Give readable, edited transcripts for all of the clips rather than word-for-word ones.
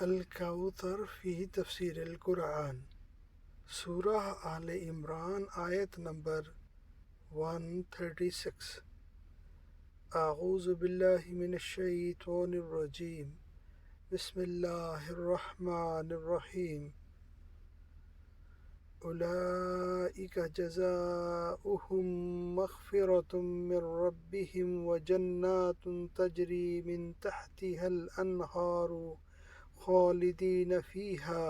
الکوثر فی تفسیر القرآن، سورہ آل عمران آیت نمبر 136۔ اعوذ باللہ من الشیطان الرجیم، بسم اللہ الرحمن الرحیم۔ اولئک جزاؤہم مغفرۃ من ربہم وجنات تجری من تحتها الانہار خالدین فیہا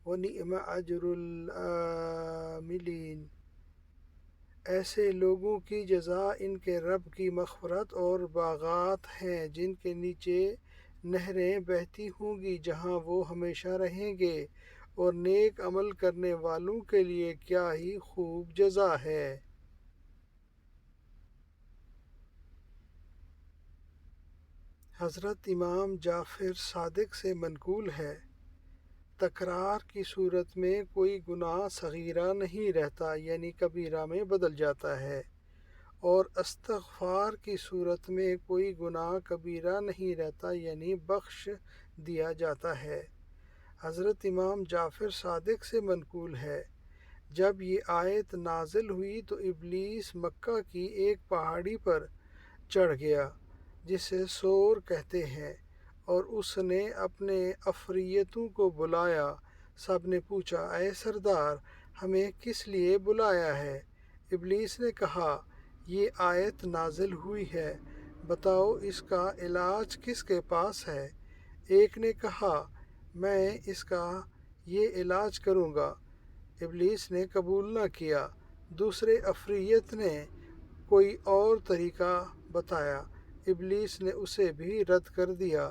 ونعم اجر العاملین۔ ایسے لوگوں کی جزا ان کے رب کی مغفرت اور باغات ہیں جن کے نیچے نہریں بہتی ہوں گی، جہاں وہ ہمیشہ رہیں گے، اور نیک عمل کرنے والوں کے لیے کیا ہی خوب جزا ہے۔ حضرت امام جعفر صادق سے منقول ہے، تکرار کی صورت میں کوئی گناہ صغیرہ نہیں رہتا یعنی کبیرہ میں بدل جاتا ہے، اور استغفار کی صورت میں کوئی گناہ کبیرہ نہیں رہتا یعنی بخش دیا جاتا ہے۔ حضرت امام جعفر صادق سے منقول ہے، جب یہ آیت نازل ہوئی تو ابلیس مکہ کی ایک پہاڑی پر چڑھ گیا جسے صور کہتے ہیں، اور اس نے اپنے عفریتوں کو بلایا۔ سب نے پوچھا، اے سردار، ہمیں کس لیے بلایا ہے؟ ابلیس نے کہا، یہ آیت نازل ہوئی ہے، بتاؤ اس کا علاج کس کے پاس ہے؟ ایک نے کہا، میں اس کا یہ علاج کروں گا۔ ابلیس نے قبول نہ کیا۔ دوسرے عفریت نے کوئی اور طریقہ بتایا، ابلیس نے اسے بھی رد کر دیا۔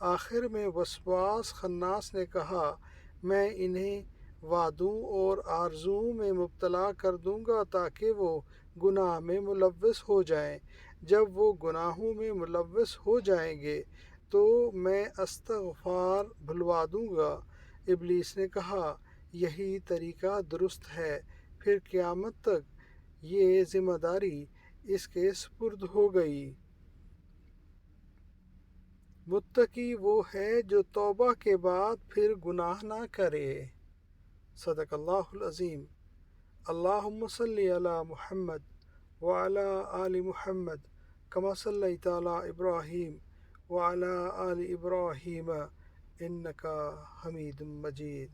آخر میں وسواس خناس نے کہا، میں انہیں وعدوں اور آرزوؤں میں مبتلا کر دوں گا تاکہ وہ گناہ میں ملوث ہو جائیں۔ جب وہ گناہوں میں ملوث ہو جائیں گے تو میں استغفار بھلوا دوں گا۔ ابلیس نے کہا، یہی طریقہ درست ہے۔ پھر قیامت تک یہ ذمہ داری اس کے سپرد ہو گئی۔ متقی وہ ہے جو توبہ کے بعد پھر گناہ نہ کرے۔ صدق اللہ العظیم۔ اللہم صلی علی محمد وعلی آل محمد کما صلیت علی ابراہیم وعلی آل ابراہیم انک حمید مجید۔